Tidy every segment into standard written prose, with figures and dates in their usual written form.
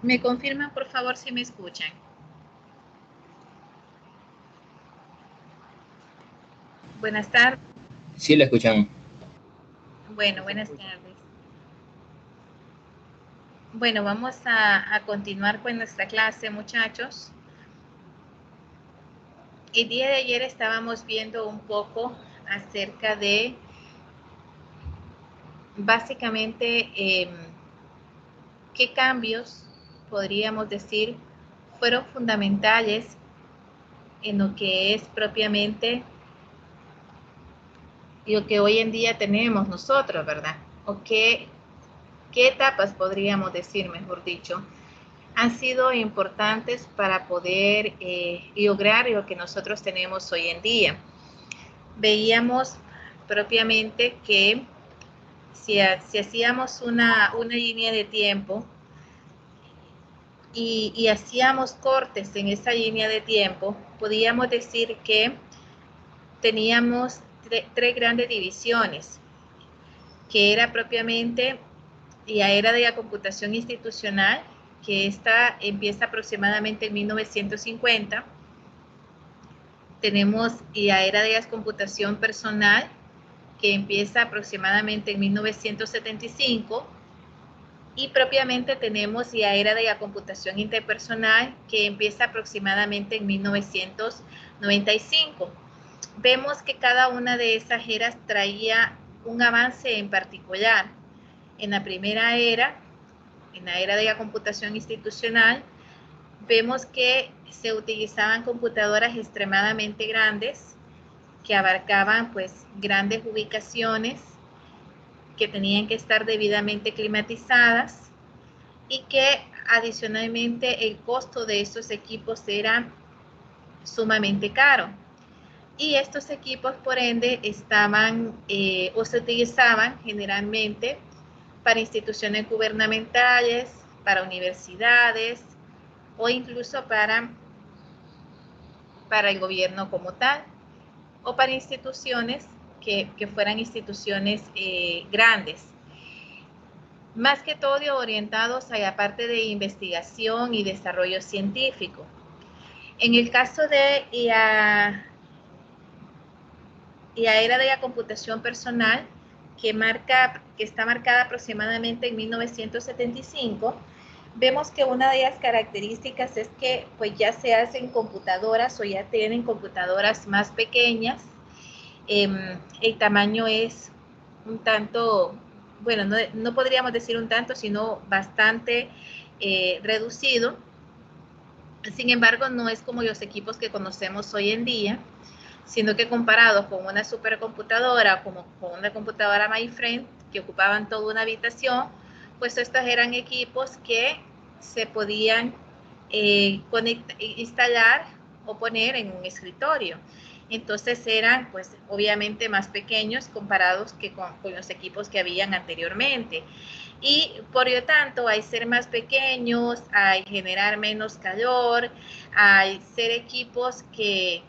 ¿Me confirman, por favor, si me escuchan? Buenas tardes. Sí, la escuchamos. Bueno, buenas tardes. Bueno, vamos a continuar con nuestra clase, muchachos. El día de ayer estábamos viendo un poco acerca de, básicamente, qué cambios, podríamos decir, fueron fundamentales en lo que es propiamente lo que hoy en día tenemos nosotros, ¿verdad? O qué etapas podríamos decir, mejor dicho, han sido importantes para poder lograr lo que nosotros tenemos hoy en día. Veíamos propiamente que si hacíamos una línea de tiempo y hacíamos cortes en esa línea de tiempo, podíamos decir que teníamos tres grandes divisiones, que era propiamente la era de la computación institucional, que esta empieza aproximadamente en 1950. Tenemos la era de la computación personal, que empieza aproximadamente en 1975. Y propiamente tenemos la era de la computación interpersonal, que empieza aproximadamente en 1995. Vemos que cada una de esas eras traía un avance en particular. En la primera era, en la era de la computación institucional, vemos que se utilizaban computadoras extremadamente grandes que abarcaban pues grandes ubicaciones, que tenían que estar debidamente climatizadas y que adicionalmente el costo de estos equipos era sumamente caro. Y estos equipos, por ende, estaban o se utilizaban generalmente para instituciones gubernamentales, para universidades o incluso para el gobierno como tal, o para instituciones que fueran instituciones grandes. Más que todo orientados a la parte de investigación y desarrollo científico. En el caso de la era de la computación personal, que está marcada aproximadamente en 1975, vemos que una de las características es que pues ya se hacen computadoras o ya tienen computadoras más pequeñas. El tamaño es un tanto, bueno, no podríamos decir un tanto, sino bastante reducido. Sin embargo, no es como los equipos que conocemos hoy en día, sino que comparados con una supercomputadora, como con una computadora mainframe, que ocupaban toda una habitación, pues estos eran equipos que se podían instalar o poner en un escritorio. Entonces eran pues obviamente más pequeños comparados que con los equipos que habían anteriormente. Y por lo tanto, al ser más pequeños, al generar menos calor, al ser equipos que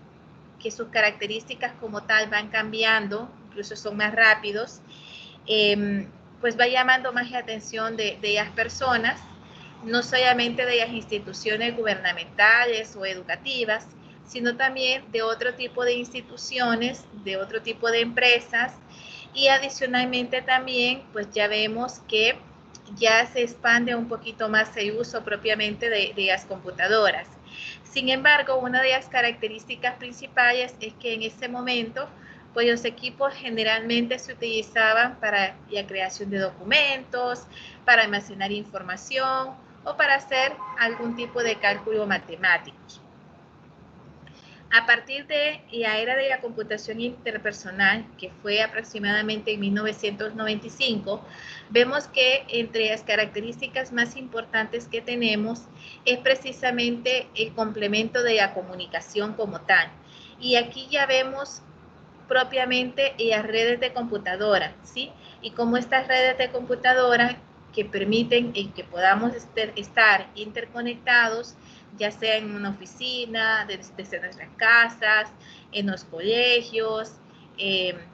sus características como tal van cambiando, incluso son más rápidos, pues va llamando más la atención de las personas, no solamente de las instituciones gubernamentales o educativas, sino también de otro tipo de instituciones, de otro tipo de empresas, y adicionalmente también pues ya vemos que ya se expande un poquito más el uso propiamente de las computadoras. Sin embargo, una de las características principales es que en ese momento pues los equipos generalmente se utilizaban para la creación de documentos, para almacenar información o para hacer algún tipo de cálculo matemático. A partir de la era de la computación interpersonal, que fue aproximadamente en 1995, vemos que entre las características más importantes que tenemos es precisamente el complemento de la comunicación como tal. Y aquí ya vemos propiamente las redes de computadora, ¿sí? Y cómo estas redes de computadora que permiten que podamos estar interconectados, ya sea en una oficina, desde nuestras casas, en los colegios,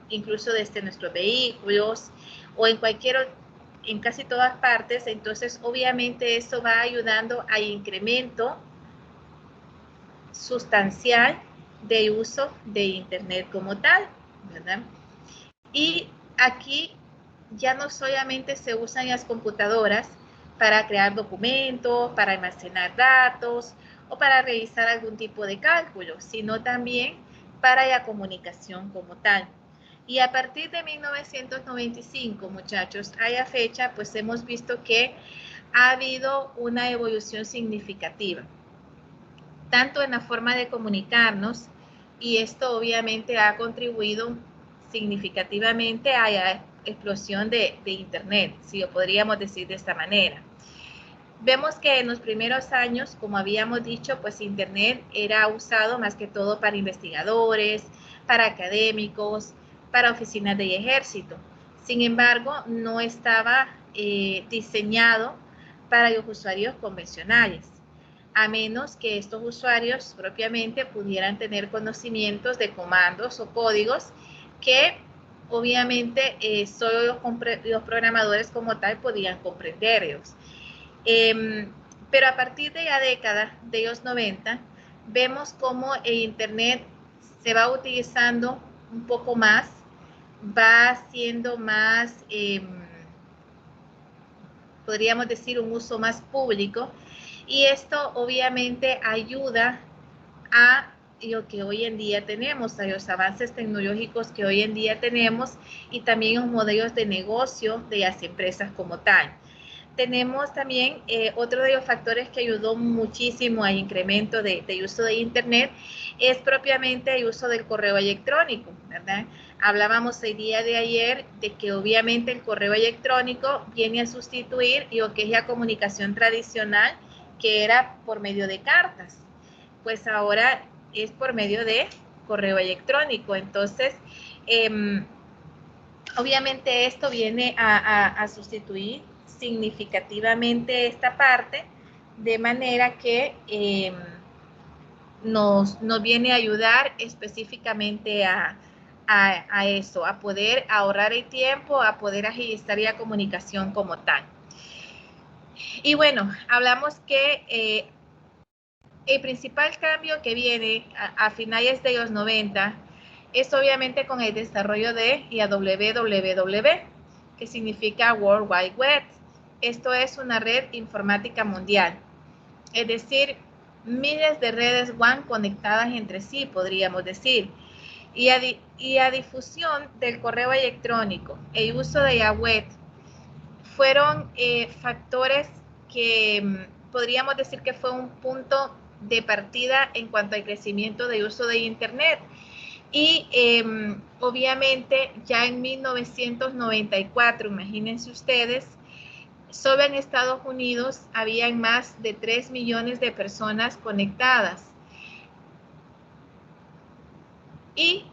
incluso desde nuestros vehículos o en cualquier en casi todas partes, entonces obviamente eso va ayudando al incremento sustancial de uso de Internet como tal, ¿verdad? Y aquí ya no solamente se usan las computadoras para crear documentos, para almacenar datos o para realizar algún tipo de cálculo, sino también para la comunicación como tal. Y a partir de 1995, muchachos, a la fecha, pues hemos visto que ha habido una evolución significativa, tanto en la forma de comunicarnos, y esto obviamente ha contribuido significativamente a la explosión de Internet, si lo podríamos decir de esta manera. Vemos que en los primeros años, como habíamos dicho, pues Internet era usado más que todo para investigadores, para académicos, para oficinas del ejército. Sin embargo, no estaba diseñado para los usuarios convencionales, a menos que estos usuarios propiamente pudieran tener conocimientos de comandos o códigos que obviamente solo los programadores como tal podían comprenderlos. Pero a partir de la década de los 90, vemos cómo el Internet se va utilizando un poco más, va siendo más, podríamos decir, un uso más público, y esto obviamente ayuda a lo que hoy en día tenemos, a los avances tecnológicos que hoy en día tenemos, y también los modelos de negocio de las empresas como tal. Tenemos también otro de los factores que ayudó muchísimo al incremento de uso de Internet, es propiamente el uso del correo electrónico, ¿verdad? Hablábamos el día de ayer de que obviamente el correo electrónico viene a sustituir lo que es la comunicación tradicional, que era por medio de cartas. Pues ahora es por medio de correo electrónico. Entonces, obviamente esto viene a sustituir significativamente esta parte, de manera que nos viene a ayudar específicamente a eso, a poder ahorrar el tiempo, a poder agilizar la comunicación como tal. Y bueno, hablamos que el principal cambio que viene a finales de los 90 es obviamente con el desarrollo de la WWW, que significa World Wide Web. Esto es una red informática mundial, es decir, miles de redes WAN conectadas entre sí, podríamos decir. Y a difusión del correo electrónico, el uso de la web, fueron factores que podríamos decir que fue un punto de partida en cuanto al crecimiento del uso de Internet. Y obviamente ya en 1994, imagínense ustedes, solo en Estados Unidos habían más de 3 millones de personas conectadas. Y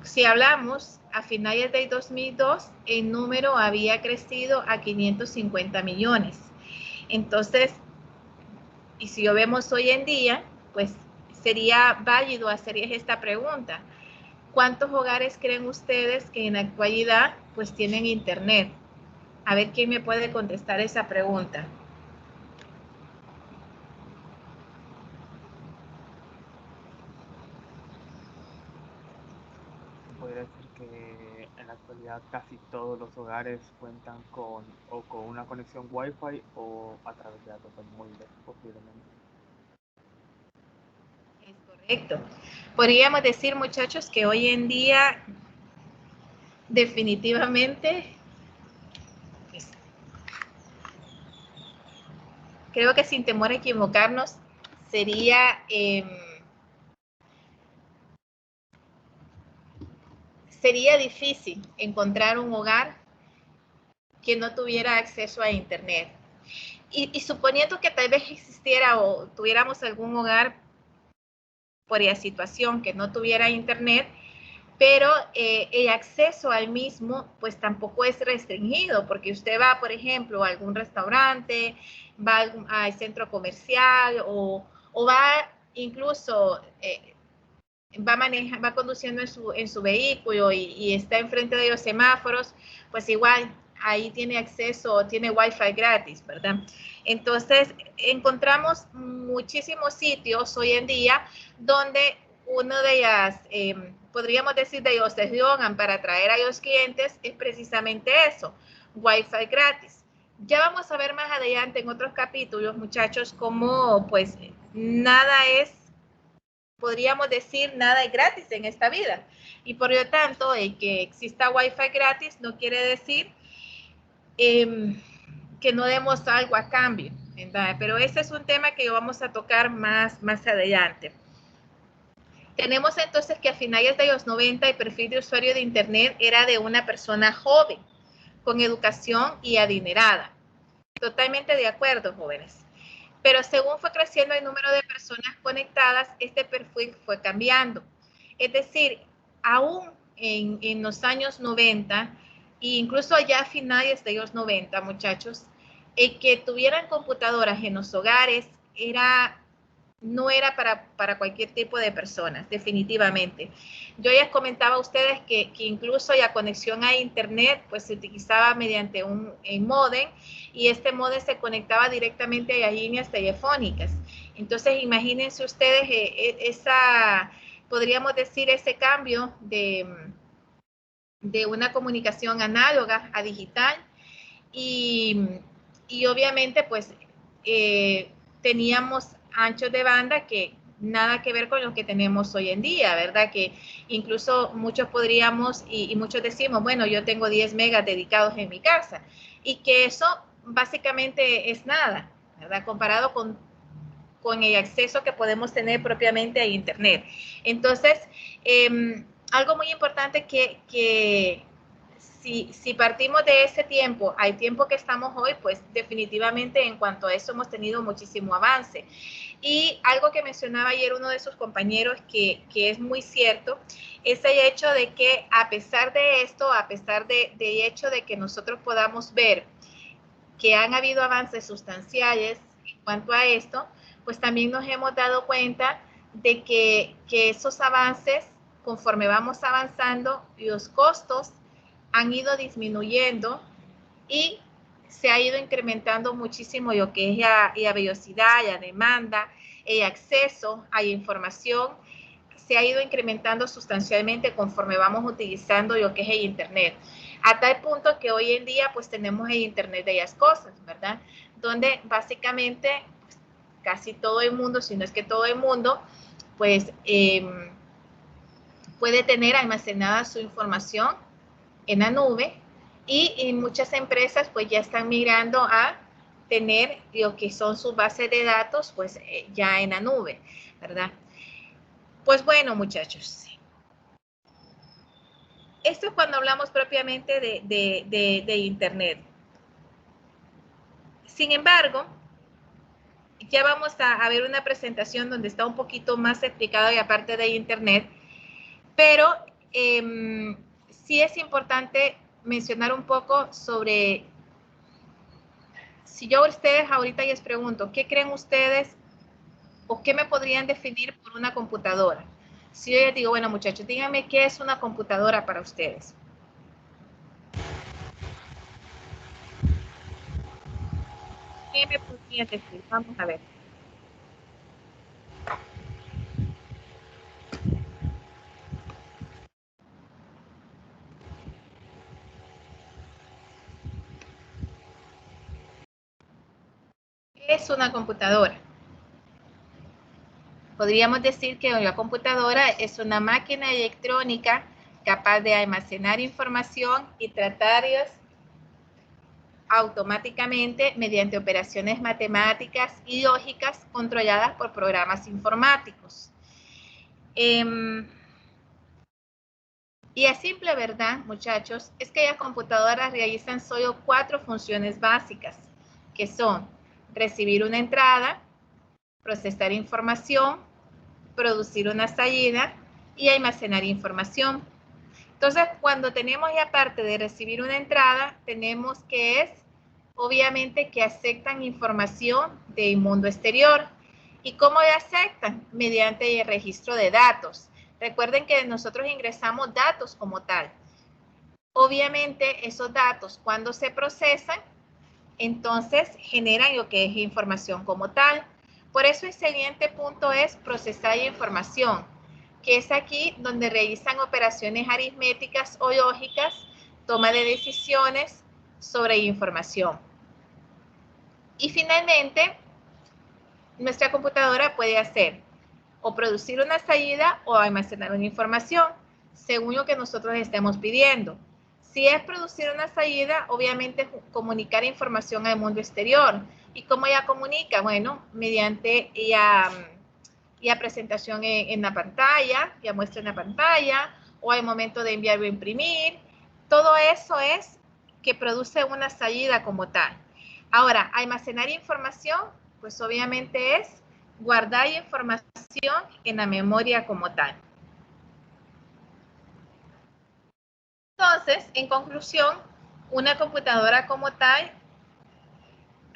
si hablamos a finales del 2002, el número había crecido a 550 millones. Entonces, y si lo vemos hoy en día, pues sería válido hacerles esta pregunta. ¿Cuántos hogares creen ustedes que en la actualidad pues tienen Internet? A ver quién me puede contestar esa pregunta. Podría decir que en la actualidad casi todos los hogares cuentan con una conexión Wi-Fi o a través de datos móviles, posiblemente. Es correcto. Podríamos decir, muchachos, que hoy en día definitivamente, pues, creo que sin temor a equivocarnos, sería difícil encontrar un hogar que no tuviera acceso a Internet. Y suponiendo que tal vez existiera o tuviéramos algún hogar por la situación que no tuviera Internet, pero el acceso al mismo pues tampoco es restringido, porque usted va, por ejemplo, a algún restaurante, va al centro comercial o va incluso, va conduciendo en su vehículo y está enfrente de los semáforos, pues igual ahí tiene acceso, tiene Wi-Fi gratis, ¿verdad? Entonces, encontramos muchísimos sitios hoy en día donde uno de ellas, podríamos decir de ellos, eslogan para atraer a los clientes es precisamente eso, Wi-Fi gratis. Ya vamos a ver más adelante en otros capítulos, muchachos, cómo pues nada es, podríamos decir, nada es gratis en esta vida. Y por lo tanto, el que exista Wi-Fi gratis no quiere decir que no demos algo a cambio, ¿verdad? Pero ese es un tema que vamos a tocar más adelante. Tenemos entonces que a finales de los 90 el perfil de usuario de Internet era de una persona joven, con educación y adinerada. Totalmente de acuerdo, jóvenes. Pero según fue creciendo el número de personas conectadas, este perfil fue cambiando. Es decir, aún en los años 90, e incluso allá a finales de los 90, muchachos, el que tuvieran computadoras en los hogares no era para cualquier tipo de personas, definitivamente. Yo ya comentaba a ustedes que incluso la conexión a Internet pues se utilizaba mediante un módem y este módem se conectaba directamente a las líneas telefónicas. Entonces, imagínense ustedes podríamos decir, ese cambio de una comunicación análoga a digital y obviamente pues teníamos anchos de banda que nada que ver con lo que tenemos hoy en día, ¿verdad? Que incluso muchos podríamos y muchos decimos, bueno, yo tengo 10 megas dedicados en mi casa y que eso básicamente es nada, ¿verdad? Comparado con el acceso que podemos tener propiamente a Internet. Entonces, algo muy importante que si partimos de ese tiempo al tiempo que estamos hoy, pues definitivamente en cuanto a eso hemos tenido muchísimo avance. Y algo que mencionaba ayer uno de sus compañeros que es muy cierto, es el hecho de que a pesar de esto, a pesar del hecho de que nosotros podamos ver que han habido avances sustanciales en cuanto a esto, pues también nos hemos dado cuenta de que esos avances, conforme vamos avanzando, los costos han ido disminuyendo y se ha ido incrementando muchísimo lo que es la velocidad, la demanda, el acceso a la información, se ha ido incrementando sustancialmente conforme vamos utilizando lo que es el Internet. A tal punto que hoy en día pues tenemos el Internet de las cosas, ¿verdad? Donde básicamente pues, casi todo el mundo, si no es que todo el mundo, pues puede tener almacenada su información en la nube y muchas empresas pues ya están migrando a tener lo que son sus bases de datos pues ya en la nube, ¿verdad? Pues bueno, muchachos, esto es cuando hablamos propiamente de Internet. Sin embargo, ya vamos a ver una presentación donde está un poquito más explicado la parte de Internet, pero sí es importante mencionar un poco sobre, si yo a ustedes ahorita les pregunto, ¿qué creen ustedes o qué me podrían definir por una computadora? Si yo les digo, bueno, muchachos, díganme qué es una computadora para ustedes. ¿Qué me podrían decir? Vamos a ver. ¿Qué es una computadora? Podríamos decir que la computadora es una máquina electrónica capaz de almacenar información y tratarlas automáticamente mediante operaciones matemáticas y lógicas controladas por programas informáticos. Y a simple verdad, muchachos, es que las computadoras realizan solo 4 funciones básicas, que son recibir una entrada, procesar información, producir una salida y almacenar información. Entonces, cuando tenemos la parte de recibir una entrada, tenemos que es, obviamente, que aceptan información del mundo exterior. ¿Y cómo la aceptan? Mediante el registro de datos. Recuerden que nosotros ingresamos datos como tal. Obviamente esos datos cuando se procesan, entonces generan lo que es información como tal. Por eso el siguiente punto es procesar información, que es aquí donde realizan operaciones aritméticas o lógicas, toma de decisiones sobre información. Y finalmente, nuestra computadora puede hacer o producir una salida o almacenar una información, según lo que nosotros estemos pidiendo. Si es producir una salida, obviamente comunicar información al mundo exterior. ¿Y cómo ella comunica? Bueno, mediante ya presentación en la pantalla, ya muestra en la pantalla, o al momento de enviar o imprimir. Todo eso es que produce una salida como tal. Ahora, almacenar información, pues obviamente es guardar información en la memoria como tal. Entonces, en conclusión, una computadora como tal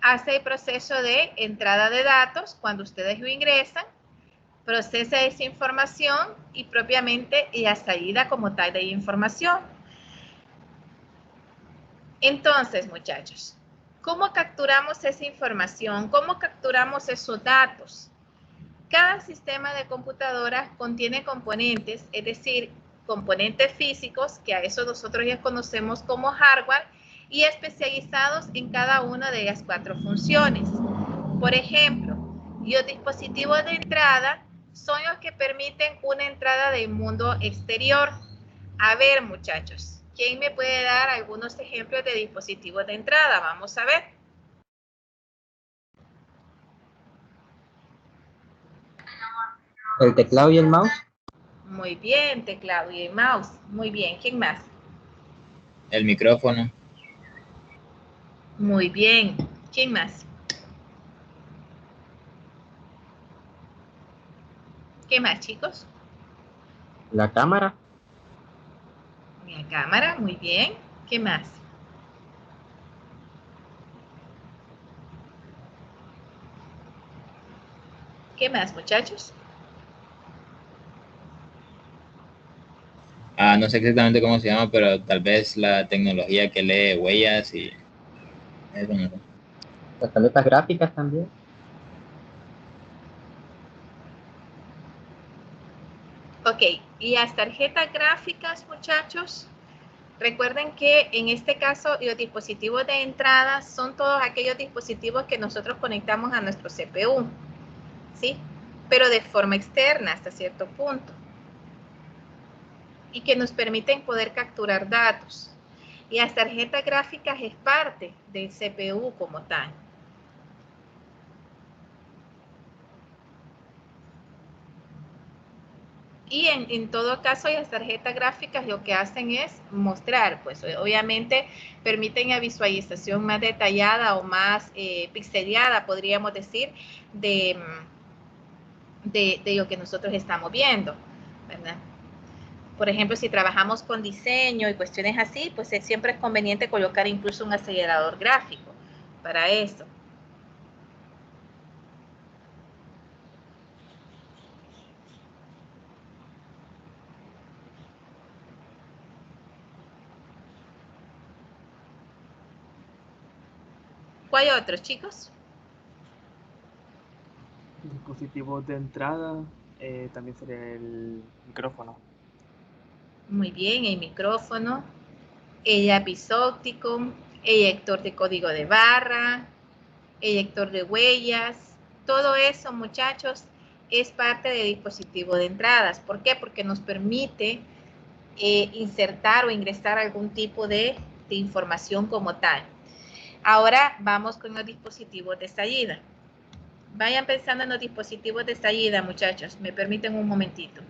hace el proceso de entrada de datos cuando ustedes lo ingresan, procesa esa información y propiamente la salida como tal de información. Entonces, muchachos, ¿cómo capturamos esa información? ¿Cómo capturamos esos datos? Cada sistema de computadoras contiene componentes, es decir, componentes físicos, que a eso nosotros ya conocemos como hardware, y especializados en cada una de las 4 funciones. Por ejemplo, los dispositivos de entrada son los que permiten una entrada del mundo exterior. A ver, muchachos, ¿quién me puede dar algunos ejemplos de dispositivos de entrada? Vamos a ver. El teclado y el mouse. Muy bien, teclado y mouse. Muy bien, ¿quién más? El micrófono. Muy bien, ¿quién más? ¿Qué más, chicos? La cámara. La cámara, muy bien. ¿Qué más? ¿Qué más, muchachos? No sé exactamente cómo se llama, pero tal vez la tecnología que lee huellas y eso, no sé. Las tarjetas gráficas también. Ok, y las tarjetas gráficas, muchachos, recuerden que en este caso los dispositivos de entrada son todos aquellos dispositivos que nosotros conectamos a nuestro CPU, ¿sí? Pero de forma externa hasta cierto punto. Y que nos permiten poder capturar datos. Y las tarjetas gráficas es parte del CPU como tal. Y en todo caso, las tarjetas gráficas lo que hacen es mostrar, pues obviamente permiten la visualización más detallada o más pixeleada, podríamos decir, de lo que nosotros estamos viendo, ¿verdad? Por ejemplo, si trabajamos con diseño y cuestiones así, pues siempre es conveniente colocar incluso un acelerador gráfico para eso. ¿Cuál otros, chicos? Dispositivos de entrada, también sería el micrófono. Muy bien, el micrófono, el lápiz óptico, el lector de código de barra, el lector de huellas, todo eso, muchachos, es parte del dispositivo de entradas. ¿Por qué? Porque nos permite insertar o ingresar algún tipo de información como tal. Ahora vamos con los dispositivos de salida. Vayan pensando en los dispositivos de salida, muchachos. Me permiten un momentito.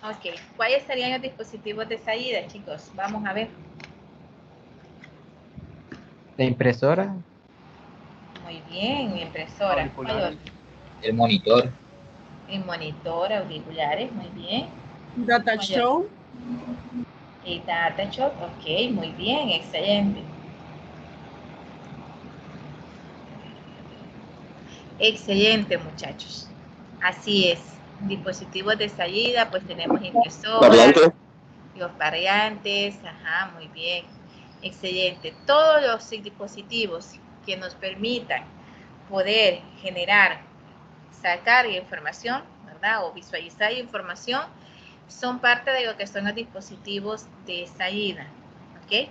Ok, ¿cuáles serían los dispositivos de salida, chicos? Vamos a ver. La impresora, Muy bien, impresora. ¿Cuál Auriculares. otro? El monitor, El monitor, auriculares, muy bien. Data ¿Cuál show. otro? El data shop, ok, muy bien, excelente. Excelente, muchachos. Así es. Dispositivos de salida, pues tenemos impresoras, los variantes, ajá, muy bien. Excelente. Todos los dispositivos que nos permitan poder generar, sacar información, ¿verdad? O visualizar información, son parte de lo que son los dispositivos de salida, ¿ok?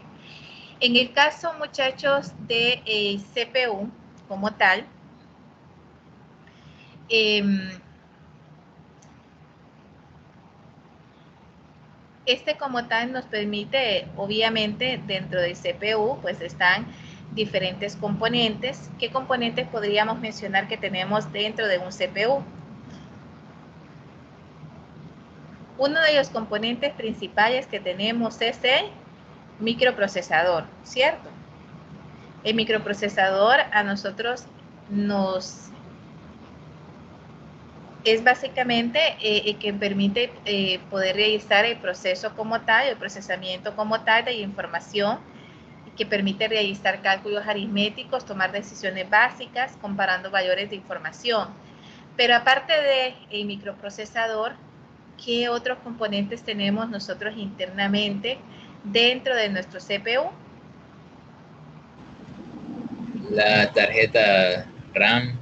En el caso, muchachos, de CPU como tal, este como tal nos permite, obviamente, dentro del CPU, pues están diferentes componentes. ¿Qué componentes podríamos mencionar que tenemos dentro de un CPU? Uno de los componentes principales que tenemos es el microprocesador, ¿cierto? El microprocesador a nosotros nos es básicamente que permite poder realizar el proceso como tal, el procesamiento como tal de información, que permite realizar cálculos aritméticos, tomar decisiones básicas, comparando valores de información. Pero aparte del microprocesador, ¿qué otros componentes tenemos nosotros internamente dentro de nuestro CPU? la tarjeta RAM,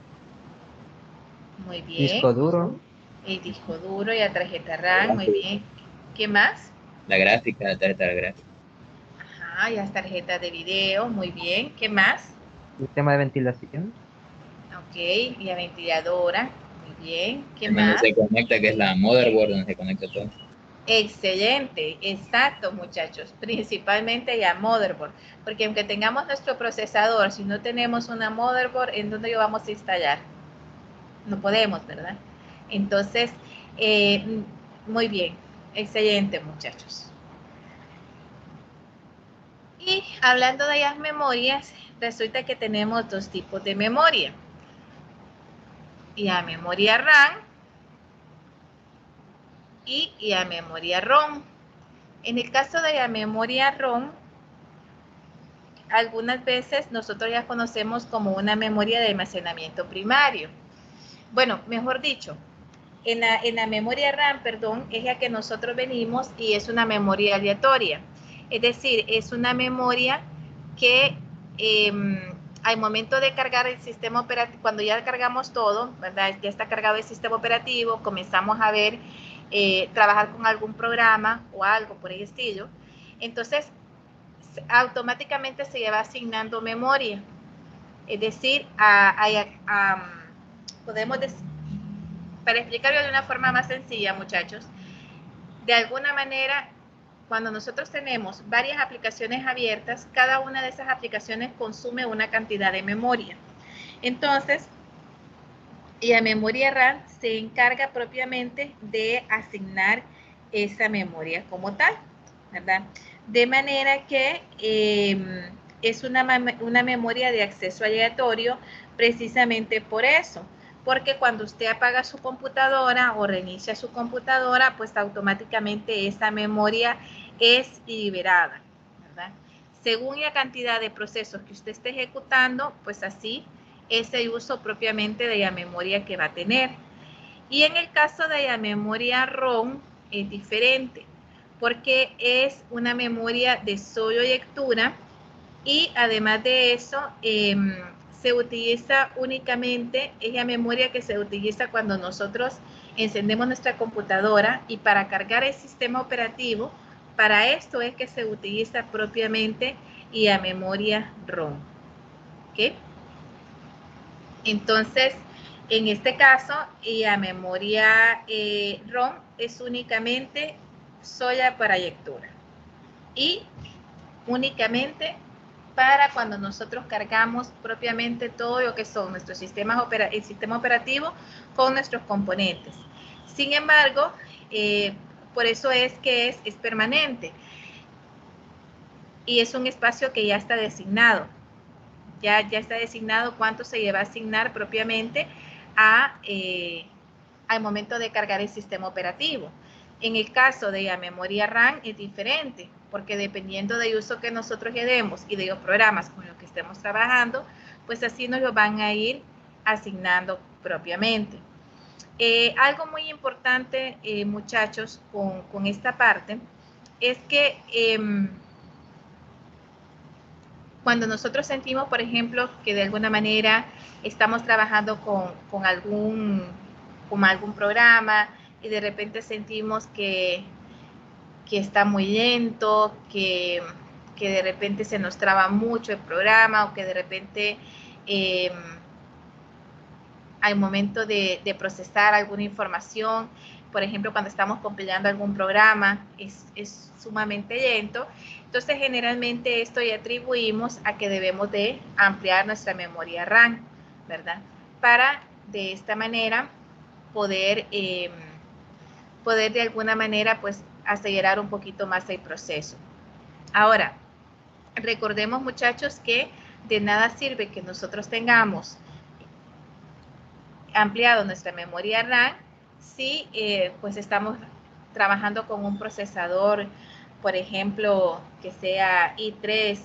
Muy bien. disco duro, El disco duro y la tarjeta RAM, muy bien. ¿Qué más? la gráfica, la tarjeta gráfica, Ajá, y las tarjetas de video, muy bien. ¿Qué más? sistema de ventilación, Ok, y la ventiladora, muy bien. ¿Qué en donde más? se conecta, que es la motherboard, donde se conecta todo. Excelente, exacto, muchachos, principalmente ya motherboard, porque aunque tengamos nuestro procesador, si no tenemos una motherboard, ¿en dónde lo vamos a instalar? No podemos, ¿verdad? Entonces, muy bien, excelente, muchachos. Y hablando de las memorias, resulta que tenemos dos tipos de memoria. La memoria RAM y la memoria ROM. En el caso de la memoria ROM, algunas veces nosotros ya conocemos como una memoria de almacenamiento primario. Bueno, mejor dicho, en la memoria RAM, perdón, es la que nosotros venimos y es una memoria aleatoria. Es decir, es una memoria que al momento de cargar el sistema operativo, cuando ya cargamos todo, ¿verdad? Ya está cargado el sistema operativo, comenzamos a ver, trabajar con algún programa o algo por el estilo, entonces automáticamente se le va asignando memoria. Es decir, podemos decir, para explicarlo de una forma más sencilla, muchachos, de alguna manera, cuando nosotros tenemos varias aplicaciones abiertas, cada una de esas aplicaciones consume una cantidad de memoria. Entonces, la memoria RAM se encarga propiamente de asignar esa memoria como tal, ¿verdad? De manera que es una memoria de acceso aleatorio precisamente por eso, porque cuando usted apaga su computadora o reinicia su computadora, pues automáticamente esa memoria es liberada, ¿verdad? Según la cantidad de procesos que usted esté ejecutando, pues así es el uso propiamente de la memoria que va a tener. Y en el caso de la memoria ROM es diferente, porque es una memoria de solo lectura y además de eso se utiliza únicamente, es la memoria que se utiliza cuando nosotros encendemos nuestra computadora y para cargar el sistema operativo, para esto es que se utiliza propiamente la memoria ROM. ¿Ok? Entonces, en este caso, la memoria ROM es únicamente sola para lectura y únicamente para cuando nosotros cargamos propiamente todo lo que son nuestros sistemas el sistema operativo con nuestros componentes. Sin embargo, por eso es que es permanente. Y es un espacio que ya está designado. Ya está designado cuánto se le va a asignar propiamente al momento de cargar el sistema operativo. En el caso de la memoria RAM es diferente, porque dependiendo del uso que nosotros le demos y de los programas con los que estemos trabajando, pues así nos lo van a ir asignando propiamente. Algo muy importante, muchachos, con esta parte, es que cuando nosotros sentimos, por ejemplo, que de alguna manera estamos trabajando con algún programa y de repente sentimos que está muy lento, que de repente se nos traba mucho el programa o que de repente al momento de procesar alguna información, por ejemplo, cuando estamos compilando algún programa, es sumamente lento. Entonces, generalmente esto ya atribuimos a que debemos de ampliar nuestra memoria RAM, ¿verdad? Para, de esta manera, poder de alguna manera, pues, acelerar un poquito más el proceso. Ahora, recordemos, muchachos, que de nada sirve que nosotros tengamos ampliado nuestra memoria RAM si pues estamos trabajando con un procesador, por ejemplo, que sea i3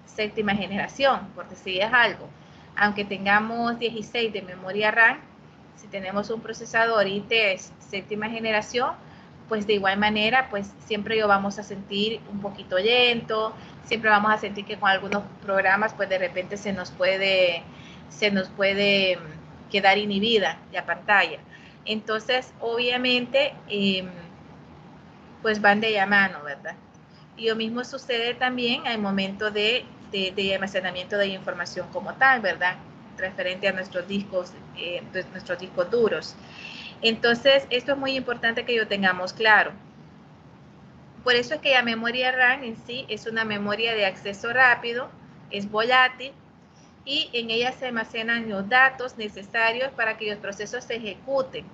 séptima generación, por decirles algo. Aunque tengamos 16 de memoria RAM, si tenemos un procesador i3 séptima generación, pues de igual manera, pues siempre lo vamos a sentir un poquito lento, siempre vamos a sentir que con algunos programas, pues de repente se nos puede quedar inhibida la pantalla. Entonces, obviamente, pues van de la mano, ¿verdad? Y lo mismo sucede también al momento de almacenamiento de información como tal, ¿verdad? Referente a nuestros discos duros. Entonces, esto es muy importante que lo tengamos claro. Por eso es que la memoria RAM en sí es una memoria de acceso rápido, es volátil, y en ella se almacenan los datos necesarios para que los procesos se ejecuten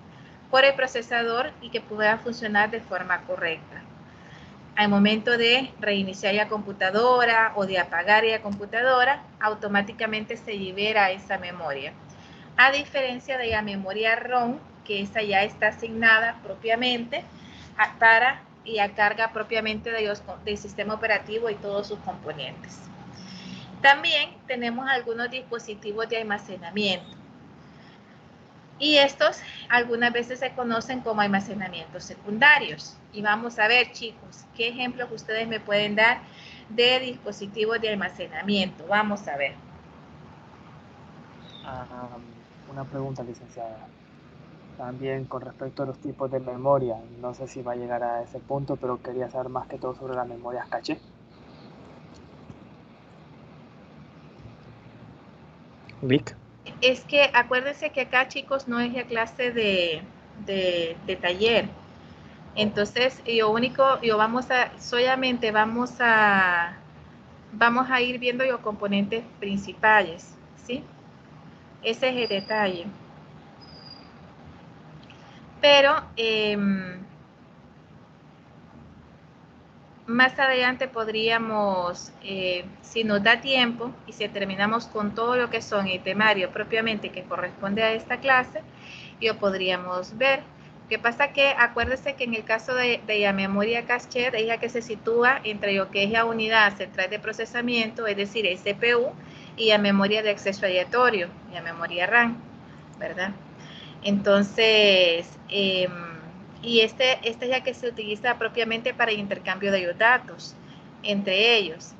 por el procesador y que puedan funcionar de forma correcta. Al momento de reiniciar la computadora o de apagar la computadora, automáticamente se libera esa memoria. A diferencia de la memoria ROM, que esa ya está asignada propiamente para la carga propiamente del sistema operativo y todos sus componentes. También tenemos algunos dispositivos de almacenamiento. Y estos algunas veces se conocen como almacenamientos secundarios. Y vamos a ver, chicos, qué ejemplos ustedes me pueden dar de dispositivos de almacenamiento. Vamos a ver. Una pregunta, licenciada. También con respecto a los tipos de memoria, no sé si va a llegar a ese punto, pero quería saber más que todo sobre las memorias caché. Vic. Es que acuérdense que acá, chicos, no es la clase de taller. Entonces, solamente vamos a ir viendo los componentes principales, ¿sí? Ese es el detalle. Pero más adelante podríamos, si nos da tiempo y si terminamos con todo lo que son el temario propiamente que corresponde a esta clase, lo podríamos ver. Lo que pasa que acuérdese que en el caso de la memoria caché es la que se sitúa entre lo que es la unidad central de procesamiento, es decir, el CPU, y la memoria de acceso aleatorio, la memoria RAM, ¿verdad? Entonces, y esta es la que se utiliza propiamente para el intercambio de los datos entre ellos.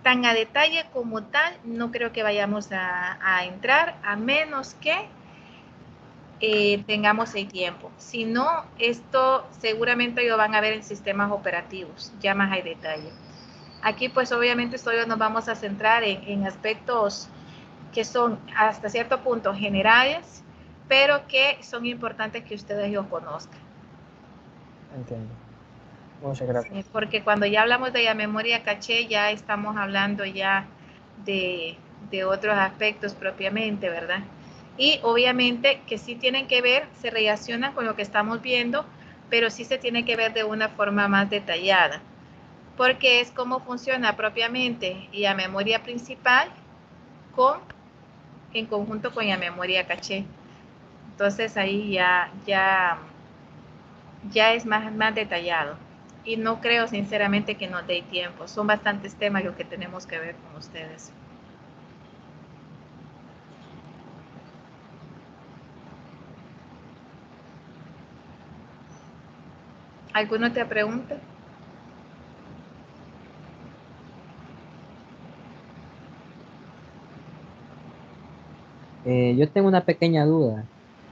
Tan a detalle como tal, no creo que vayamos a entrar, a menos que tengamos el tiempo. Si no, esto seguramente lo van a ver en sistemas operativos, ya más a detalle. Aquí, pues, obviamente, solo nos vamos a centrar en aspectos que son hasta cierto punto generales, pero que son importantes que ustedes lo conozcan. Entiendo. Muchas gracias. Sí, porque cuando ya hablamos de la memoria caché, ya estamos hablando ya de otros aspectos propiamente, ¿verdad? Y obviamente que sí tienen que ver, se relacionan con lo que estamos viendo, pero sí se tiene que ver de una forma más detallada, porque es cómo funciona propiamente la memoria principal en conjunto con la memoria caché. Entonces ahí ya es más detallado. Y no creo sinceramente que nos dé tiempo. Son bastantes temas los que tenemos que ver con ustedes. ¿Alguna otra pregunta? Yo tengo una pequeña duda.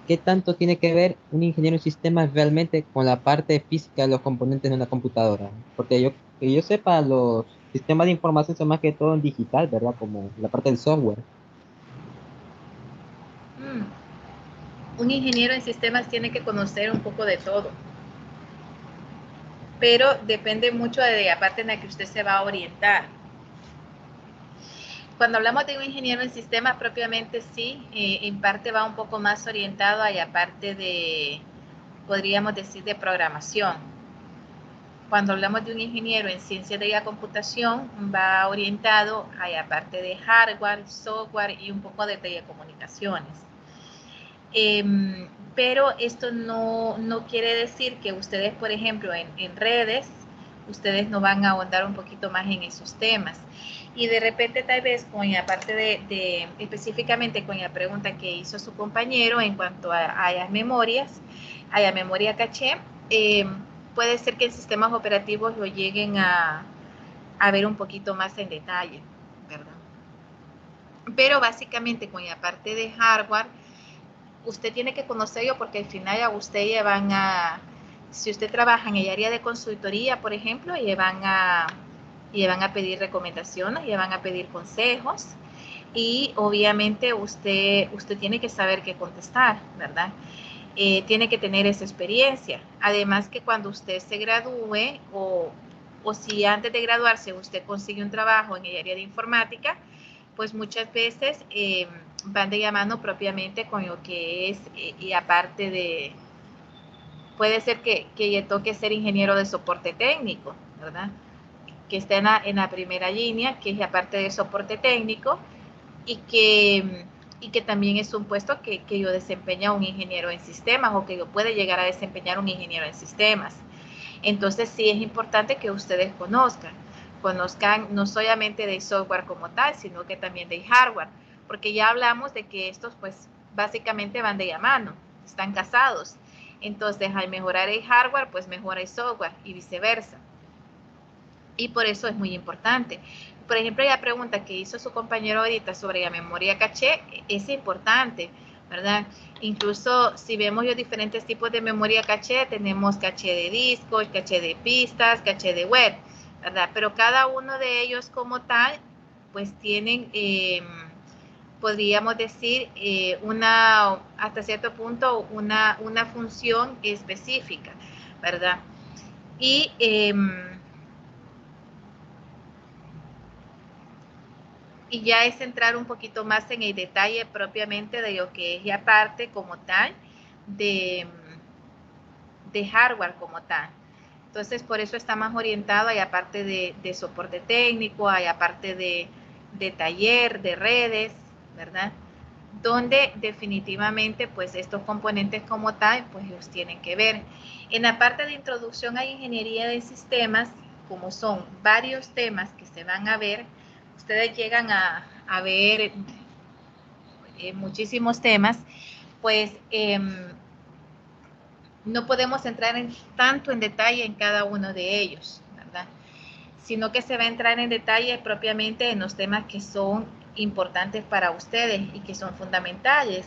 ¿Qué tanto tiene que ver un ingeniero en sistemas realmente con la parte física de los componentes de una computadora? Porque que yo sepa, los sistemas de información son más que todo en digital, ¿verdad? Como la parte del software. Un ingeniero en sistemas tiene que conocer un poco de todo, pero depende mucho de la parte en la que usted se va a orientar. Cuando hablamos de un ingeniero en sistemas, propiamente sí, en parte va un poco más orientado a la parte de, podríamos decir, de programación. Cuando hablamos de un ingeniero en ciencia de la computación, va orientado a la parte de hardware, software y un poco de telecomunicaciones. Pero esto no quiere decir que ustedes, por ejemplo, en redes, ustedes no van a ahondar un poquito más en esos temas. Y de repente tal vez con la parte específicamente con la pregunta que hizo su compañero en cuanto a las memorias, a la memoria caché, puede ser que en sistemas operativos lo lleguen a ver un poquito más en detalle, ¿verdad? Pero básicamente con la parte de hardware, usted tiene que conocerlo porque al final a usted le van a, si usted trabaja en el área de consultoría, por ejemplo, le van a pedir recomendaciones, le van a pedir consejos y obviamente usted tiene que saber qué contestar, ¿verdad? Tiene que tener esa experiencia. Además que cuando usted se gradúe o si antes de graduarse usted consigue un trabajo en el área de informática, pues muchas veces van de la mano propiamente con lo que es y aparte de, puede ser que le toque ser ingeniero de soporte técnico, ¿verdad? Que esté en la primera línea, que es la parte de soporte técnico y que también es un puesto que lo desempeña un ingeniero en sistemas o que lo puede llegar a desempeñar un ingeniero en sistemas. Entonces sí es importante que ustedes conozcan no solamente de software como tal, sino que también de hardware, porque ya hablamos de que estos pues básicamente van de la mano, están casados. Entonces al mejorar el hardware, pues mejora el software y viceversa. Y por eso es muy importante. Por ejemplo, la pregunta que hizo su compañero ahorita sobre la memoria caché es importante, ¿verdad? Incluso si vemos los diferentes tipos de memoria caché, tenemos caché de discos, caché de pistas, caché de web, ¿verdad? Pero cada uno de ellos como tal, pues tienen, podríamos decir, hasta cierto punto, una función específica, ¿verdad? Y ya es entrar un poquito más en el detalle propiamente de lo que es la parte como tal de hardware como tal. Entonces, por eso está más orientado a la parte de soporte técnico, a la parte de taller, de redes, ¿verdad? Donde definitivamente, pues, estos componentes como tal, pues, los tienen que ver. En la parte de introducción a ingeniería de sistemas, como son varios temas que se van a ver, ustedes llegan a ver muchísimos temas, pues no podemos entrar tanto en detalle en cada uno de ellos, ¿verdad? Sino que se va a entrar en detalle propiamente en los temas que son importantes para ustedes y que son fundamentales.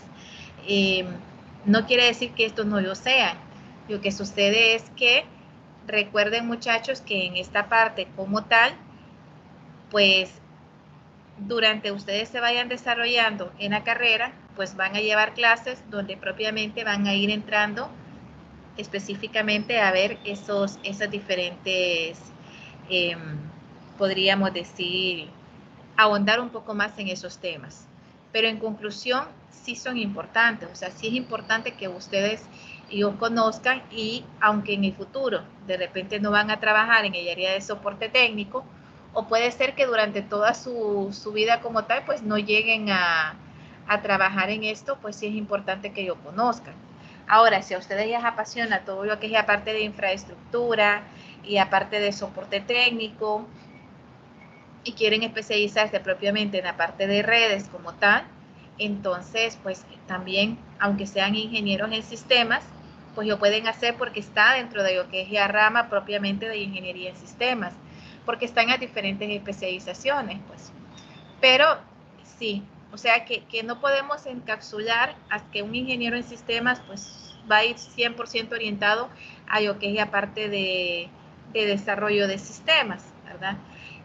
No quiere decir que estos no lo sean. Lo que sucede es que recuerden, muchachos, que en esta parte como tal, pues durante ustedes se vayan desarrollando en la carrera, pues van a llevar clases donde propiamente van a ir entrando específicamente a ver esas diferentes, podríamos decir, ahondar un poco más en esos temas. pero en conclusión sí son importantes, o sea, sí es importante que ustedes ellos conozcan, y aunque en el futuro de repente no van a trabajar en el área de soporte técnico, o puede ser que durante toda su vida como tal, pues no lleguen a trabajar en esto, pues sí es importante que ellos conozcan. Ahora, si a ustedes les apasiona todo lo que es la parte de infraestructura y aparte de soporte técnico, y quieren especializarse propiamente en la parte de redes como tal, entonces pues también, aunque sean ingenieros en sistemas, pues lo pueden hacer porque está dentro de lo que es la rama propiamente de ingeniería en sistemas, porque están en diferentes especializaciones, pues. Pero sí, o sea que no podemos encapsular a que un ingeniero en sistemas pues va a ir 100% orientado a lo que es la parte de desarrollo de sistemas, ¿verdad?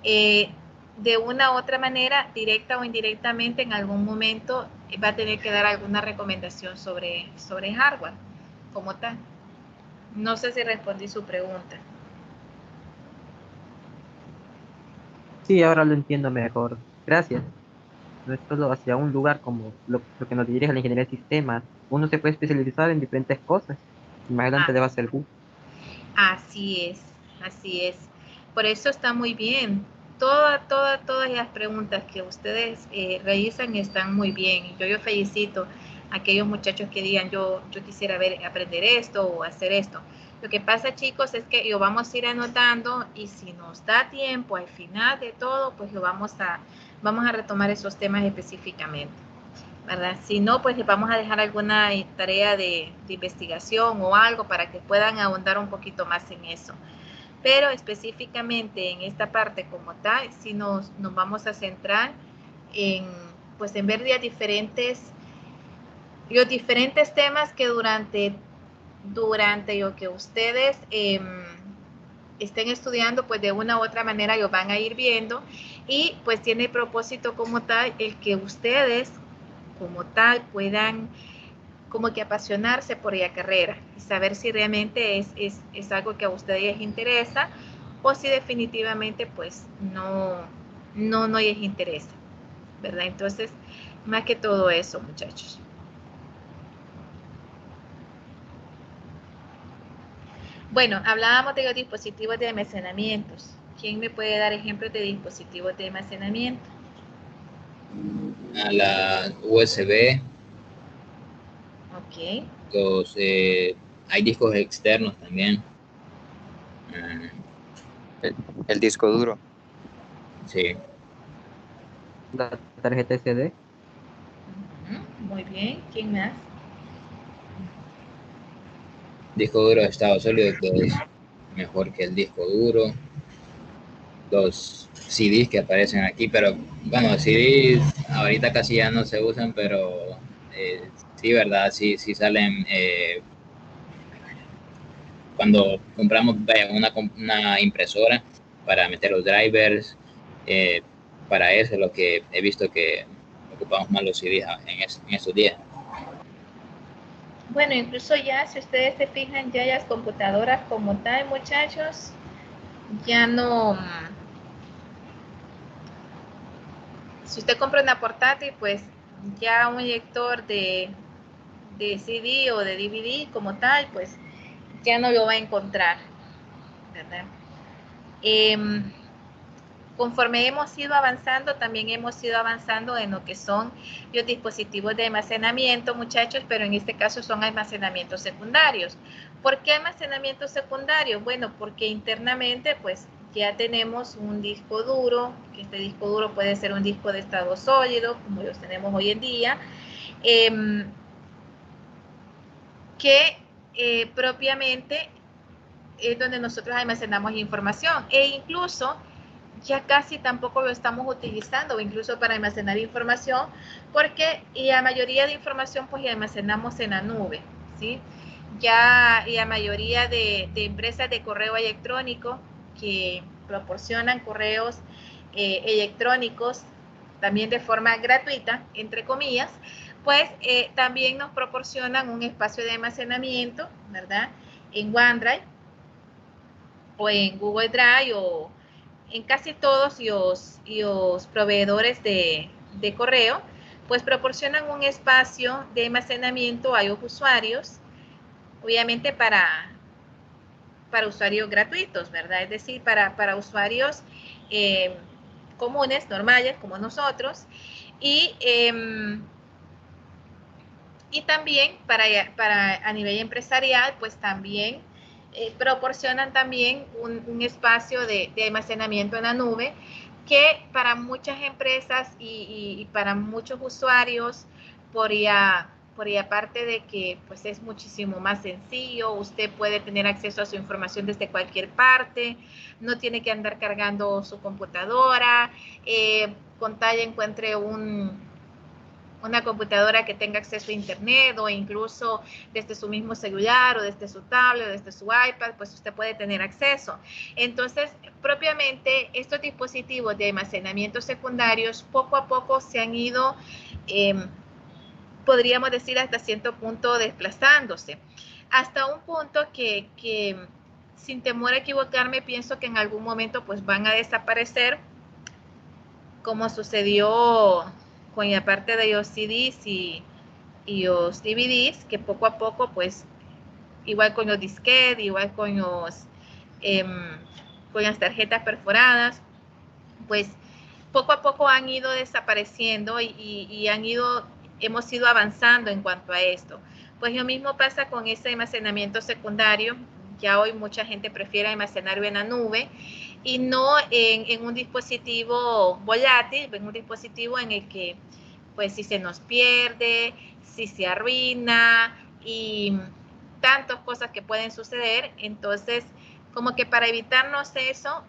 De una u otra manera, directa o indirectamente, en algún momento va a tener que dar alguna recomendación sobre hardware como tal. No sé si respondí su pregunta. Sí, ahora lo entiendo mejor. Gracias. No es solo hacia un lugar como lo que nos dirige la ingeniería de sistemas. Uno se puede especializar en diferentes cosas y más adelante le va a servir. Así es, así es. Por eso está muy bien. Todas las preguntas que ustedes realizan están muy bien. Yo felicito a aquellos muchachos que digan, yo quisiera aprender esto o hacer esto. Lo que pasa, chicos, es que lo vamos a ir anotando, y si nos da tiempo al final de todo, pues vamos a retomar esos temas específicamente, ¿verdad? Si no, pues les vamos a dejar alguna tarea de investigación o algo para que puedan ahondar un poquito más en eso. Pero específicamente en esta parte como tal, sí nos vamos a centrar en, pues, en ver los diferentes temas que durante lo que ustedes estén estudiando, pues de una u otra manera lo van a ir viendo, y pues tiene el propósito como tal el que ustedes como tal puedan como que apasionarse por la carrera y saber si realmente es algo que a ustedes les interesa, o si definitivamente pues no les interesa, ¿verdad? Entonces, más que todo eso, muchachos. Bueno, hablábamos de los dispositivos de almacenamiento. ¿Quién me puede dar ejemplos de dispositivos de almacenamiento? A la USB, Ok. hay discos externos también. El disco duro. Sí, La tarjeta SD. Muy bien. ¿Quién más? disco duro de estado sólido, que es mejor que el disco duro. Los CDs que aparecen aquí, pero bueno, CDs ahorita casi ya no se usan, pero sí, ¿verdad? Sí salen cuando compramos una impresora para meter los drivers, para eso es lo que he visto que ocupamos más los CDs en esos días. Bueno, incluso ya, si ustedes se fijan, ya las computadoras como tal, muchachos, ya no. Si usted compra una portátil, pues ya un lector de CD o de DVD como tal, pues ya no lo va a encontrar, ¿verdad? Conforme hemos ido avanzando, también hemos ido avanzando en lo que son los dispositivos de almacenamiento, muchachos, pero en este caso son almacenamientos secundarios. ¿Por qué almacenamiento secundario? Bueno, porque internamente, pues, ya tenemos un disco duro, que este disco duro puede ser un disco de estado sólido, como los tenemos hoy en día, que propiamente es donde nosotros almacenamos información, e incluso ya casi tampoco lo estamos utilizando, incluso para almacenar información, porque la mayoría de información pues la almacenamos en la nube, ¿sí? Ya la mayoría de empresas de correo electrónico que proporcionan correos electrónicos también de forma gratuita, entre comillas, pues también nos proporcionan un espacio de almacenamiento, ¿verdad? En OneDrive o en Google Drive o en casi todos los proveedores de correo, pues proporcionan un espacio de almacenamiento a los usuarios, obviamente para usuarios gratuitos, ¿verdad? Es decir, para usuarios comunes, normales, como nosotros, y también para a nivel empresarial, pues también proporcionan también un espacio de almacenamiento en la nube que para muchas empresas y para muchos usuarios por aparte de que pues es muchísimo más sencillo, usted puede tener acceso a su información desde cualquier parte, no tiene que andar cargando su computadora, con tal encuentre una computadora que tenga acceso a internet o incluso desde su mismo celular o desde su tablet o desde su iPad, pues usted puede tener acceso. Entonces, propiamente estos dispositivos de almacenamiento secundarios poco a poco se han ido, podríamos decir hasta cierto punto, desplazándose. Hasta un punto que sin temor a equivocarme, pienso que en algún momento pues van a desaparecer, como sucedió con la parte de los CDs y los DVDs, que poco a poco, pues, igual con los disquetes, igual con las tarjetas perforadas, pues, poco a poco han ido desapareciendo y hemos ido avanzando en cuanto a esto. Pues lo mismo pasa con ese almacenamiento secundario. Ya hoy mucha gente prefiere almacenarlo en la nube y no en un dispositivo volátil, en un dispositivo en el que, pues, si se nos pierde, si se arruina y tantas cosas que pueden suceder. Entonces, como que para evitarnos eso,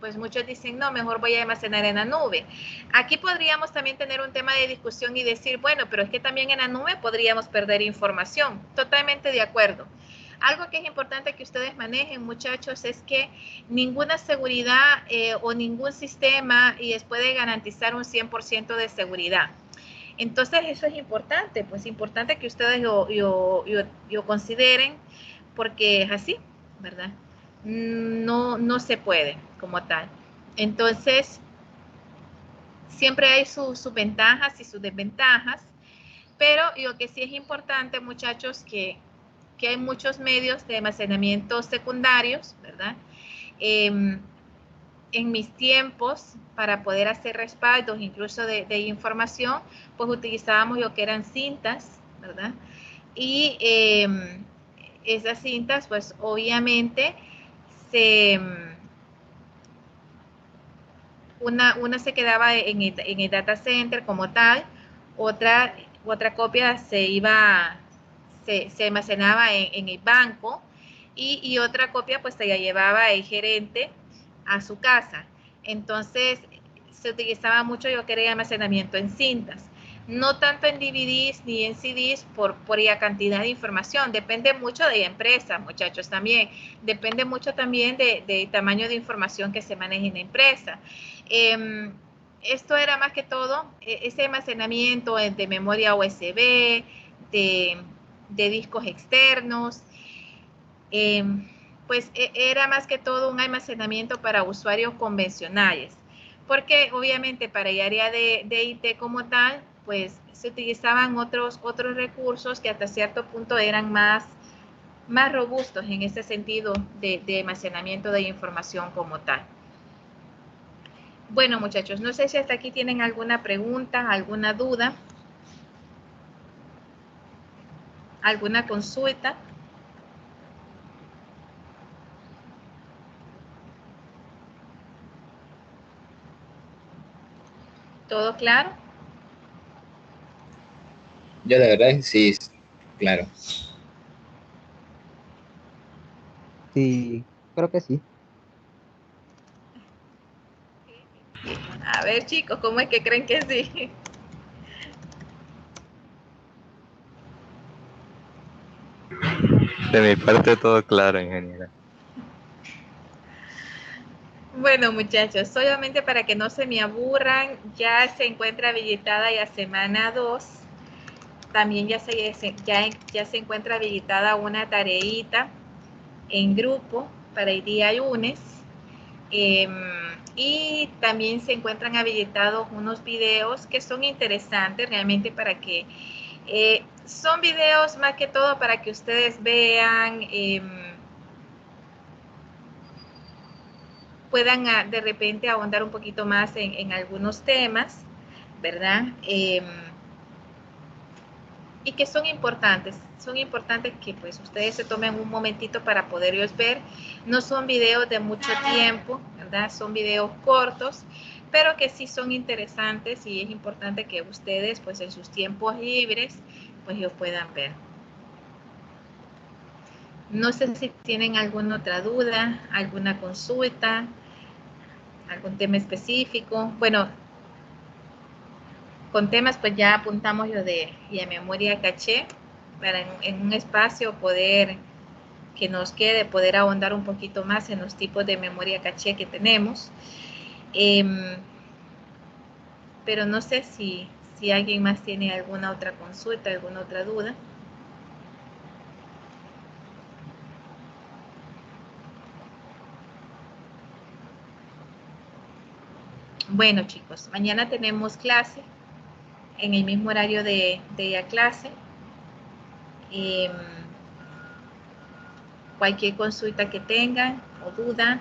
pues muchos dicen, no, mejor voy a almacenar en la nube. Aquí podríamos también tener un tema de discusión y decir, bueno, pero es que también en la nube podríamos perder información. Totalmente de acuerdo. Algo que es importante que ustedes manejen, muchachos, es que ninguna seguridad o ningún sistema les puede garantizar un 100% de seguridad. Entonces, eso es importante, pues importante que ustedes lo consideren, porque es así, ¿verdad? No se puede como tal. Entonces, siempre hay sus ventajas y sus desventajas, pero lo que sí es importante, muchachos, que hay muchos medios de almacenamiento secundarios, ¿verdad? En mis tiempos, para poder hacer respaldos, incluso de información, pues utilizábamos lo que eran cintas, ¿verdad? Y esas cintas, pues obviamente, una se quedaba en el data center como tal, otra copia se almacenaba en el banco y otra copia pues se la llevaba el gerente a su casa. Entonces se utilizaba mucho lo que era el almacenamiento en cintas, no tanto en DVDs ni en CDs por la cantidad de información. Depende mucho de la empresa, muchachos, también. Depende mucho también del tamaño de información que se maneje en la empresa. Esto era más que todo ese almacenamiento de memoria USB, de discos externos, pues era más que todo un almacenamiento para usuarios convencionales, porque obviamente para el área de IT como tal, pues se utilizaban otros recursos que hasta cierto punto eran más robustos en ese sentido de almacenamiento de información como tal. Bueno, muchachos, no sé si hasta aquí tienen alguna pregunta, alguna duda, alguna consulta. ¿Todo claro? Yo la verdad sí, claro. Sí, creo que sí. A ver, chicos, ¿cómo es que creen que sí? De mi parte todo claro, ingeniera. Bueno, muchachos, solamente para que no se me aburran, ya se encuentra habilitada la semana 2. También ya se encuentra habilitada una tareita en grupo para el día lunes. Y también se encuentran habilitados unos videos que son interesantes realmente para que, son videos más que todo para que ustedes vean, puedan de repente ahondar un poquito más en algunos temas, ¿verdad? Y que son importantes que pues ustedes se tomen un momentito para poderlos ver. No son videos de mucho tiempo, ¿verdad? Son videos cortos, pero que sí son interesantes y es importante que ustedes pues en sus tiempos libres pues los puedan ver. No sé si tienen alguna otra duda, alguna consulta, algún tema específico. Bueno, con temas pues ya apuntamos lo de memoria caché para en un espacio poder que nos quede, poder ahondar un poquito más en los tipos de memoria caché que tenemos. Pero no sé si alguien más tiene alguna otra consulta, alguna otra duda. Bueno, chicos, mañana tenemos clase en el mismo horario de la clase. Cualquier consulta que tengan o duda,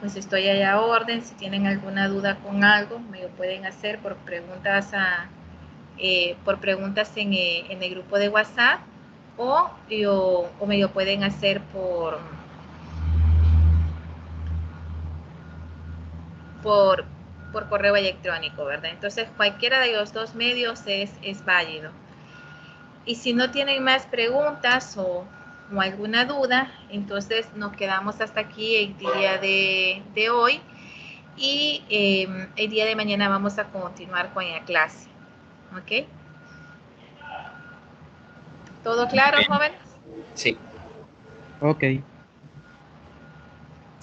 pues estoy allá a orden. Si tienen alguna duda con algo, me lo pueden hacer por preguntas en el grupo de WhatsApp o me lo pueden hacer por correo electrónico, ¿verdad? Entonces, cualquiera de los dos medios es válido. Y si no tienen más preguntas o alguna duda, entonces nos quedamos hasta aquí el día de hoy y el día de mañana vamos a continuar con la clase. ¿Ok? ¿Todo claro, jóvenes? Sí. Ok.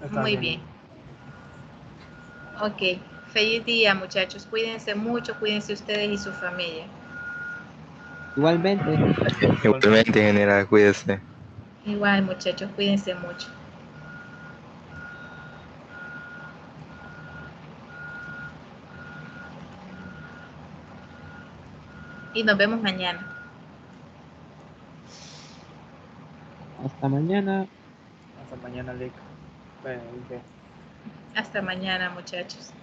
Está Muy bien. Ok. Feliz día, muchachos. Cuídense mucho, cuídense ustedes y su familia. Igualmente. Igualmente, ingeniera, cuídese. Igual, muchachos, cuídense mucho. Y nos vemos mañana. Hasta mañana. Hasta mañana, Lick. Hasta mañana, muchachos.